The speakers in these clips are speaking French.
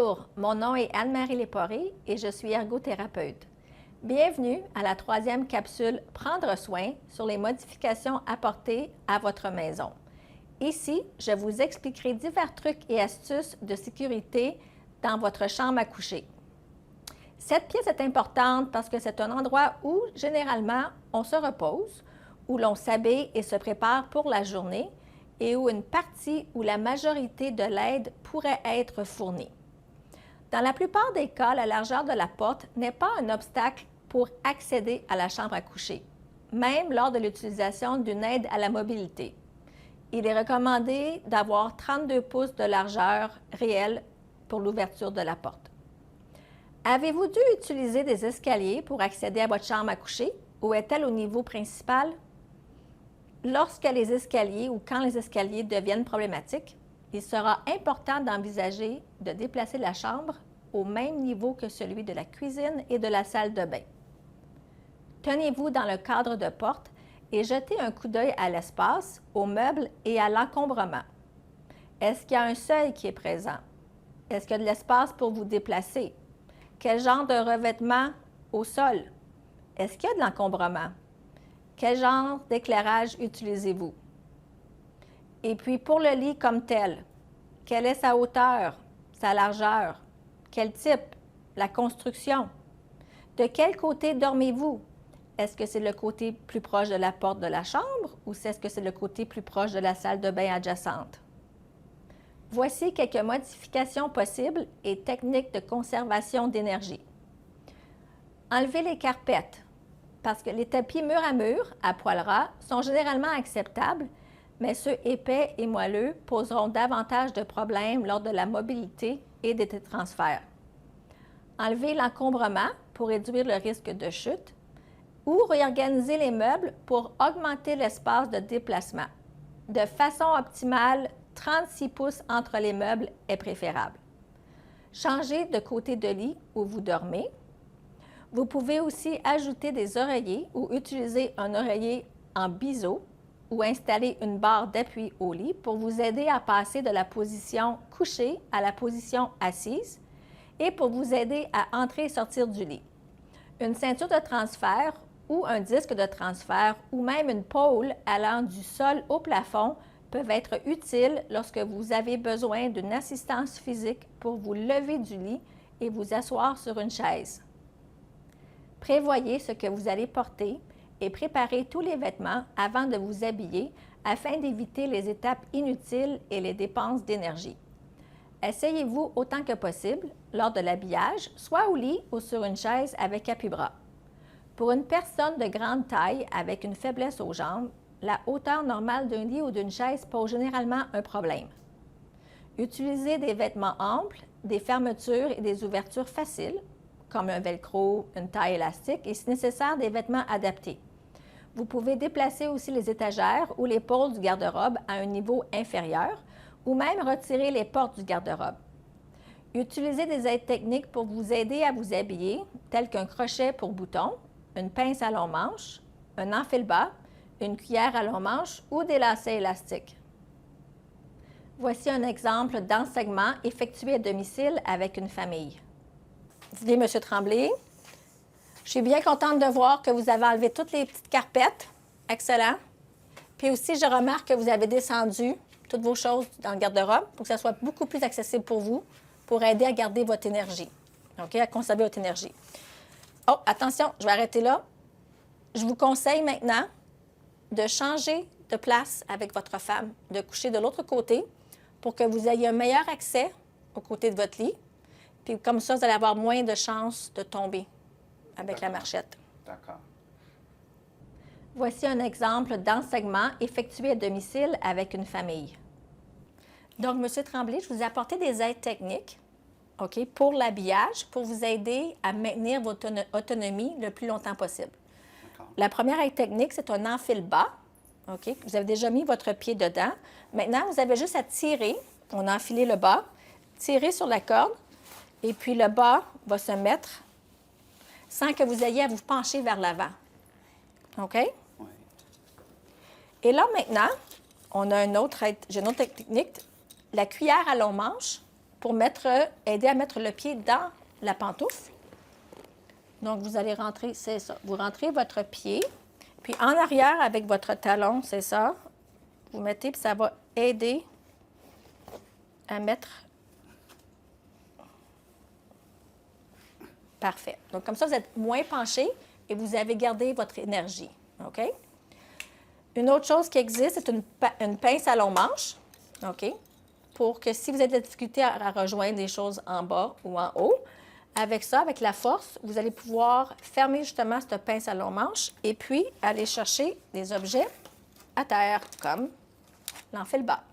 Bonjour, mon nom est Anne-Marie Léporé et je suis ergothérapeute. Bienvenue à la 3e capsule Prendre soin sur les modifications apportées à votre maison. Ici, je vous expliquerai divers trucs et astuces de sécurité dans votre chambre à coucher. Cette pièce est importante parce que c'est un endroit où, généralement, on se repose, où l'on s'habille et se prépare pour la journée et où une partie ou la majorité de l'aide pourrait être fournie. Dans la plupart des cas, la largeur de la porte n'est pas un obstacle pour accéder à la chambre à coucher, même lors de l'utilisation d'une aide à la mobilité. Il est recommandé d'avoir 32 pouces de largeur réelle pour l'ouverture de la porte. Avez-vous dû utiliser des escaliers pour accéder à votre chambre à coucher ou est-elle au niveau principal? Lorsque les escaliers ou quand les escaliers deviennent problématiques, il sera important d'envisager de déplacer la chambre au même niveau que celui de la cuisine et de la salle de bain. Tenez-vous dans le cadre de porte et jetez un coup d'œil à l'espace, aux meubles et à l'encombrement. Est-ce qu'il y a un seuil qui est présent? Est-ce qu'il y a de l'espace pour vous déplacer? Quel genre de revêtement au sol? Est-ce qu'il y a de l'encombrement? Quel genre d'éclairage utilisez-vous? Et puis, pour le lit comme tel, quelle est sa hauteur, sa largeur? Quel type? La construction? De quel côté dormez-vous? Est-ce que c'est le côté plus proche de la porte de la chambre ou est-ce que c'est le côté plus proche de la salle de bain adjacente? Voici quelques modifications possibles et techniques de conservation d'énergie. Enlevez les carpettes, parce que les tapis mur à poil ras, sont généralement acceptables, mais ceux épais et moelleux poseront davantage de problèmes lors de la mobilité et des transferts. Enlevez l'encombrement pour réduire le risque de chute ou réorganiser les meubles pour augmenter l'espace de déplacement. De façon optimale, 36 pouces entre les meubles est préférable. Changez de côté de lit où vous dormez. Vous pouvez aussi ajouter des oreillers ou utiliser un oreiller en biseau ou installer une barre d'appui au lit pour vous aider à passer de la position couchée à la position assise et pour vous aider à entrer et sortir du lit. Une ceinture de transfert ou un disque de transfert ou même une pôle allant du sol au plafond peuvent être utiles lorsque vous avez besoin d'une assistance physique pour vous lever du lit et vous asseoir sur une chaise. Prévoyez ce que vous allez porter et préparez tous les vêtements avant de vous habiller afin d'éviter les étapes inutiles et les dépenses d'énergie. Essayez-vous autant que possible, lors de l'habillage, soit au lit ou sur une chaise avec appuie-bras. Pour une personne de grande taille avec une faiblesse aux jambes, la hauteur normale d'un lit ou d'une chaise pose généralement un problème. Utilisez des vêtements amples, des fermetures et des ouvertures faciles, comme un velcro, une taille élastique et, si nécessaire, des vêtements adaptés. Vous pouvez déplacer aussi les étagères ou les pôles du garde-robe à un niveau inférieur ou même retirer les portes du garde-robe. Utilisez des aides techniques pour vous aider à vous habiller, telles qu'un crochet pour boutons, une pince à long manche, un enfile-bas, une cuillère à long manche ou des lacets élastiques. Voici un exemple d'enseignement effectué à domicile avec une famille. Dis, M. Tremblay, je suis bien contente de voir que vous avez enlevé toutes les petites carpettes. Excellent. Puis aussi, je remarque que vous avez descendu toutes vos choses dans le garde-robe pour que ça soit beaucoup plus accessible pour vous, pour aider à garder votre énergie, OK, à conserver votre énergie. Oh, attention, je vais arrêter là. Je vous conseille maintenant de changer de place avec votre femme, de coucher de l'autre côté pour que vous ayez un meilleur accès au côté de votre lit. Puis comme ça, vous allez avoir moins de chances de tomber avec la marchette. D'accord. Voici un exemple d'enseignement effectué à domicile avec une famille. Donc, M. Tremblay, je vous ai apporté des aides techniques, OK, pour l'habillage, pour vous aider à maintenir votre autonomie le plus longtemps possible. La première aide technique, c'est un enfile-bas. OK, vous avez déjà mis votre pied dedans. Maintenant, vous avez juste à tirer. On a enfilé le bas, tirer sur la corde, et puis le bas va se mettre sans que vous ayez à vous pencher vers l'avant. OK? Oui. Et là, maintenant, on a j'ai une autre technique, la cuillère à long manche. pour aider à mettre le pied dans la pantoufle. Donc, vous allez rentrer, c'est ça. Vous rentrez votre pied, puis en arrière avec votre talon, c'est ça. Vous mettez, puis ça va aider à mettre. Parfait. Donc, comme ça, vous êtes moins penché et vous avez gardé votre énergie. OK? Une autre chose qui existe, c'est une pince à long manche. OK? Pour que si vous avez de la difficulté à rejoindre des choses en bas ou en haut, avec ça, avec la force, vous allez pouvoir fermer justement cette pince à long manche et puis aller chercher des objets à terre, comme l'enfile-bas.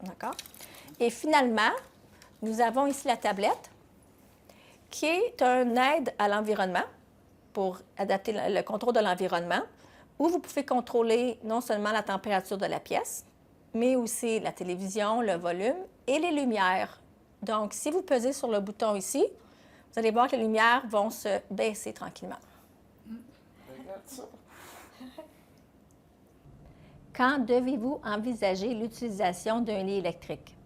D'accord? Et finalement, nous avons ici la tablette, qui est une aide à l'environnement pour adapter le contrôle de l'environnement, où vous pouvez contrôler non seulement la température de la pièce, mais aussi la télévision, le volume et les lumières. Donc, si vous pesez sur le bouton ici, vous allez voir que les lumières vont se baisser tranquillement. Regarde ça. Quand devez-vous envisager l'utilisation d'un lit électrique?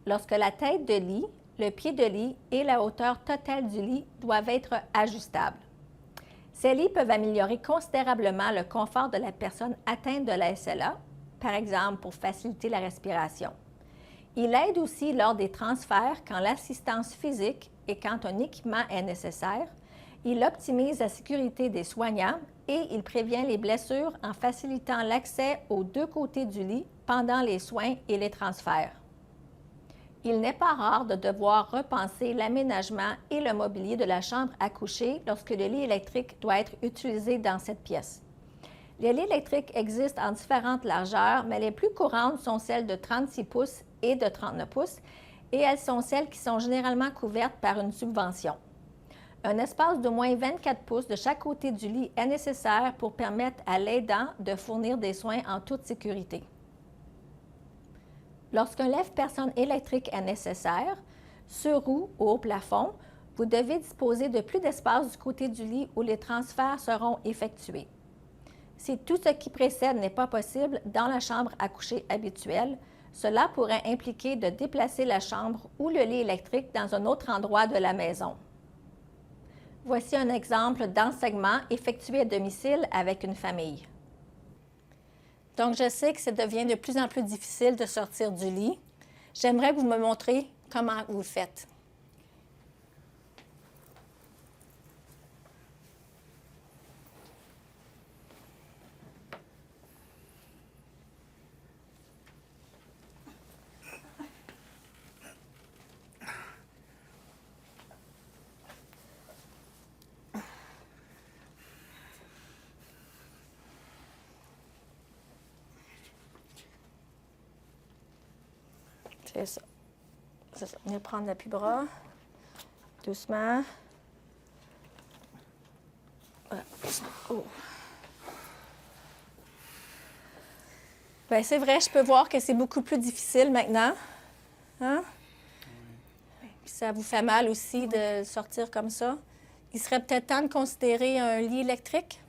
Lorsque la tête de lit, le pied de lit et la hauteur totale du lit doivent être ajustables. Ces lits peuvent améliorer considérablement le confort de la personne atteinte de la SLA, par exemple pour faciliter la respiration. Il aide aussi lors des transferts quand l'assistance physique et quand un équipement est nécessaire. Il optimise la sécurité des soignants et il prévient les blessures en facilitant l'accès aux deux côtés du lit pendant les soins et les transferts. Il n'est pas rare de devoir repenser l'aménagement et le mobilier de la chambre à coucher lorsque le lit électrique doit être utilisé dans cette pièce. Les lits électriques existent en différentes largeurs, mais les plus courantes sont celles de 36 pouces et de 39 pouces, et elles sont celles qui sont généralement couvertes par une subvention. Un espace d'au moins 24 pouces de chaque côté du lit est nécessaire pour permettre à l'aidant de fournir des soins en toute sécurité. Lorsqu'un lève-personne électrique est nécessaire, sur roue ou au plafond, vous devez disposer de plus d'espace du côté du lit où les transferts seront effectués. Si tout ce qui précède n'est pas possible dans la chambre à coucher habituelle, cela pourrait impliquer de déplacer la chambre ou le lit électrique dans un autre endroit de la maison. Voici un exemple d'enseignement effectué à domicile avec une famille. Donc, je sais que ça devient de plus en plus difficile de sortir du lit. J'aimerais que vous me montriez comment vous le faites. C'est ça. C'est ça. Venez prendre l'appui-bras. Doucement. Voilà. Oh. Bien, c'est vrai, je peux voir que c'est beaucoup plus difficile maintenant. Hein? Puis ça vous fait mal aussi de sortir comme ça. Il serait peut-être temps de considérer un lit électrique,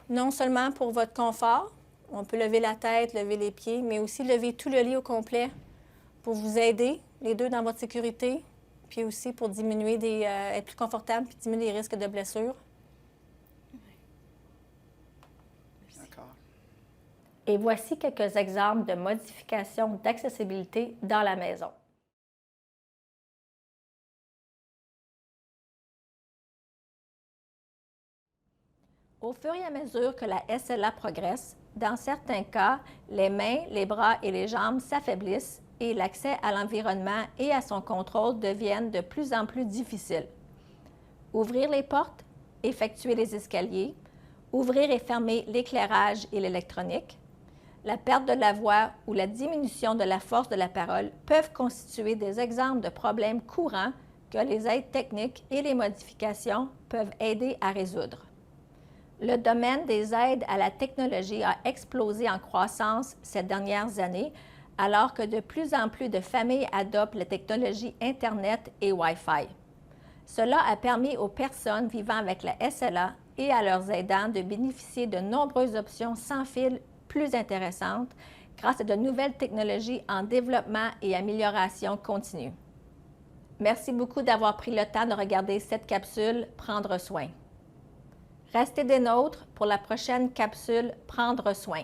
non seulement pour votre confort, on peut lever la tête, lever les pieds, mais aussi lever tout le lit au complet pour vous aider, les deux dans votre sécurité, puis aussi pour diminuer être plus confortable puis diminuer les risques de blessures. D'accord. Et voici quelques exemples de modifications d'accessibilité dans la maison. Au fur et à mesure que la SLA progresse, dans certains cas, les mains, les bras et les jambes s'affaiblissent et l'accès à l'environnement et à son contrôle deviennent de plus en plus difficiles. Ouvrir les portes, effectuer les escaliers, ouvrir et fermer l'éclairage et l'électronique, la perte de la voix ou la diminution de la force de la parole peuvent constituer des exemples de problèmes courants que les aides techniques et les modifications peuvent aider à résoudre. Le domaine des aides à la technologie a explosé en croissance ces dernières années, alors que de plus en plus de familles adoptent les technologies Internet et Wi-Fi. Cela a permis aux personnes vivant avec la SLA et à leurs aidants de bénéficier de nombreuses options sans fil plus intéressantes, grâce à de nouvelles technologies en développement et amélioration continue. Merci beaucoup d'avoir pris le temps de regarder cette capsule « Prendre soin ». Restez des nôtres pour la prochaine capsule « Prendre soin ».